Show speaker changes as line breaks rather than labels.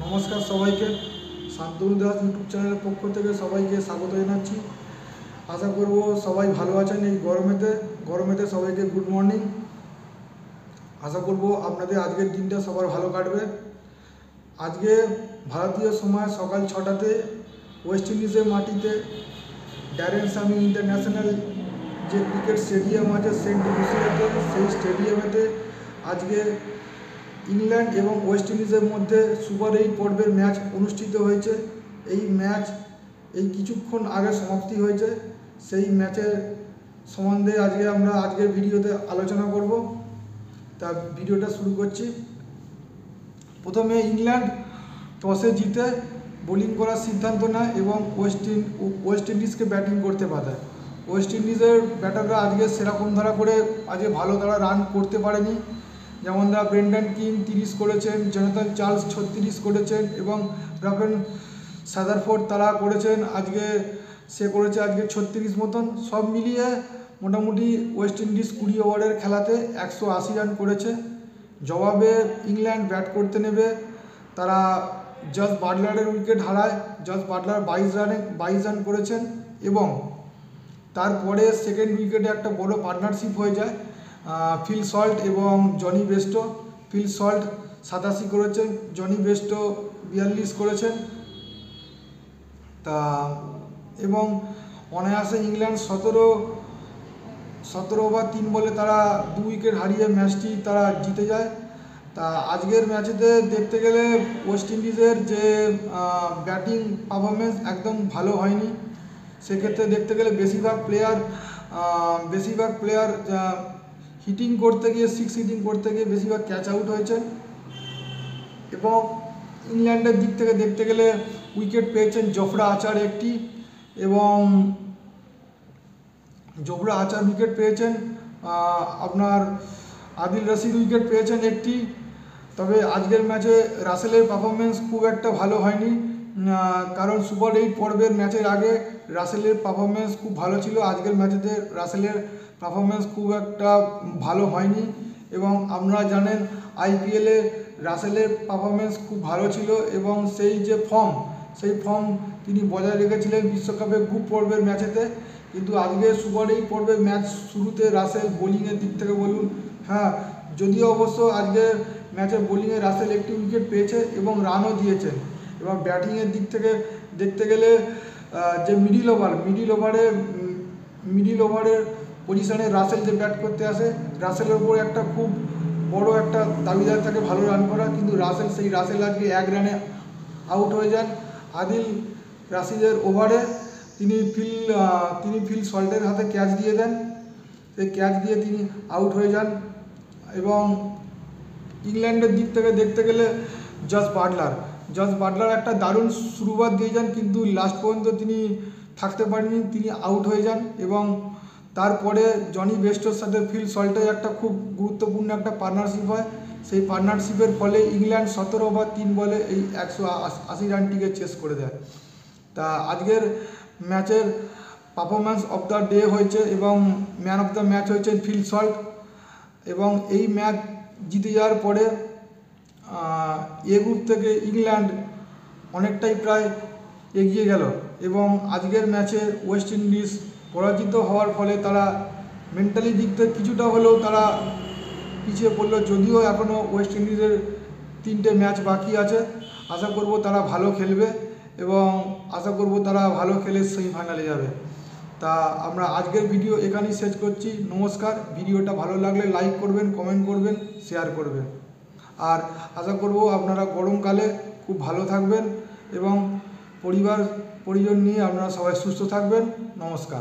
নমস্কার সবাইকে। শান্তনু দাস ইউটিউব চ্যানেলের পক্ষ থেকে সবাইকে স্বাগত জানাচ্ছি। আশা করব সবাই ভালো আছেন। এই গরমেতে সবাইকে গুড মর্নিং। আশা করব আপনাদের আজকের দিনটা সবার ভালো কাটবে। আজকে ভারতীয় সময় সকাল 6টাতে ওয়েস্ট ইন্ডিজের মাটিতে ড্যারেন সামি ইন্টারন্যাশনাল যে ক্রিকেট স্টেডিয়াম আছে সেন্ট লুসিয়াতে, সেই স্টেডিয়ামেতে আজকে ইংল্যান্ড এবং ওয়েস্ট ইন্ডিজের মধ্যে সুপার 8 পর্বের ম্যাচ অনুষ্ঠিত হয়েছে। এই ম্যাচ এই কিছুক্ষণ আগে সমাপ্তি হয়েছে। সেই ম্যাচের সম্বন্ধে আমরা আজকের ভিডিওতে আলোচনা করব। তা ভিডিওটা শুরু করছি। প্রথমে ইংল্যান্ড টসে জিতে বোলিং করার সিদ্ধান্ত নেয় এবং ওয়েস্ট ইন্ডিজকে ব্যাটিং করতে পাঠায়। ওয়েস্ট ইন্ডিজের ব্যাটাররা আজকে সেরকম ধারা করে আজকে ভালো তারা রান করতে পারেনি। যেমন ব্রেন্ডন কিং 30 করেছেন, জোনাথন চার্লস 36 করেছেন এবং রাফেল সাদারফোর্ড তারা করেছেন সে করেছে আজকে 36 মতন। সব মিলিয়ে মোটামুটি ওয়েস্ট ইন্ডিজ 20 ওভারের খেলাতে 180 রান করেছে। জবাবে ইংল্যান্ড ব্যাট করতে নেবে, তারা জস বাটলারের উইকেট হারায়। জস বাটলার 22 রান করেছেন এবং তারপরে সেকেন্ড উইকেটে একটা বড় পার্টনারশিপ হয়ে যায় ফিল সল্ট এবং জনি বেস্টো। ফিল সল্ট 87 করেছেন, জনি বেস্টো 42 করেছেন। তা এবং অনায়াসে ইংল্যান্ড 17 ওভার 3 বলে তারা 2 উইকেট হারিয়ে ম্যাচটি তারা জিতে যায়। তা আজকের ম্যাচেতে দেখতে গেলে ওয়েস্ট ইন্ডিজের যে ব্যাটিং পারফরমেন্স একদম ভালো হয়নি। সেক্ষেত্রে দেখতে গেলে বেশিরভাগ প্লেয়ার হিটিং করতে গিয়ে বেশিরভাগ ক্যাচ আউট হয়েছেন। এবং ইংল্যান্ডের দিক থেকে দেখতে গেলে উইকেট পেয়েছেন জোফরা আচার একটি এবং উইকেট পেয়েছেন আপনার আদিল রশিদ উইকেট পেয়েছেন একটি। তবে আজকের ম্যাচে রাসেলের পারফরমেন্স খুব একটা ভালো হয়নি, কারণ সুপার 8 পর্বের ম্যাচের আগে রাসেলের পারফরমেন্স খুব ভালো ছিল। আজকের ম্যাচেতে রাসেলের পারফরমেন্স খুব একটা ভালো হয়নি এবং আপনারা জানেন আইপিএলে রাসেলের পারফরমেন্স খুব ভালো ছিল এবং সেই ফর্ম তিনি বজায় রেখেছিলেন বিশ্বকাপের গ্রুপ পর্বের ম্যাচেতে। কিন্তু আজকে সুপার 8 পর্বের ম্যাচ শুরুতে রাসেল বোলিংয়ের দিক থেকে বলুন, যদিও অবশ্য আজকে ম্যাচের বোলিংয়ে রাসেল একটি উইকেট পেয়েছে এবং রানও দিয়েছেন। এবং ব্যাটিংয়ের দিক থেকে দেখতে গেলে যে মিডিল ওভারের পজিশনে রাসেল যে ব্যাট করতে আসে, রাসেলের উপর একটা খুব বড় একটা দাবিদার থাকে ভালো রান করা, কিন্তু রাসেল আজকে 1 রানে আউট হয়ে যান। আদিল রাশিদের ওভারে তিনি ফিল সল্টের হাতে ক্যাচ দিয়ে দেন। সেই ক্যাচ দিয়ে তিনি আউট হয়ে যান। এবং ইংল্যান্ডের দিক থেকে দেখতে গেলে জস বাটলার একটা দারুণ শুরুয়াত দিয়ে যান, কিন্তু লাস্ট পর্যন্ত তিনি থাকতে পারেননি, তিনি আউট হয়ে যান। এবং তারপরে জনি বেস্টোর সাথে ফিল সল্টের একটা খুব গুরুত্বপূর্ণ একটা পার্টনারশিপ হয়। সেই পার্টনারশিপের ফলে ইংল্যান্ড 17 ওভার 3 বলে এই 180 রানটিকে চেস করে দেয়। তা আজকের ম্যাচের পারফরম্যান্স অফ দ্য ডে হয়েছে এবং ম্যান অফ দ্য ম্যাচ হয়েছে ফিল সল্ট। এবং এই ম্যাচ জিতে যাওয়ার পরে এ গ্রুপ থেকে ইংল্যান্ড অনেকটাই প্রায় এগিয়ে গেল এবং আজকের ম্যাচে ওয়েস্ট ইন্ডিজ পরাজিত হওয়ার ফলে তারা মেন্টালি দিক থেকে কিছুটা হলেও তারা পিছিয়ে পড়লো। যদিও এখনও ওয়েস্ট ইন্ডিজের 3টে ম্যাচ বাকি আছে। আশা করব তারা ভালো খেলবে এবং আশা করব তারা ভালো খেলে সেমিফাইনালে যাবে। তা আমরা আজকের ভিডিও এখানেই শেষ করছি। নমস্কার। ভিডিওটা ভালো লাগলে লাইক করবেন, কমেন্ট করবেন, শেয়ার করবেন। আর আশা করব আপনারা গরমকালে খুব ভালো থাকবেন এবং পরিজন নিয়ে আপনারা সবাই সুস্থ থাকবেন। নমস্কার।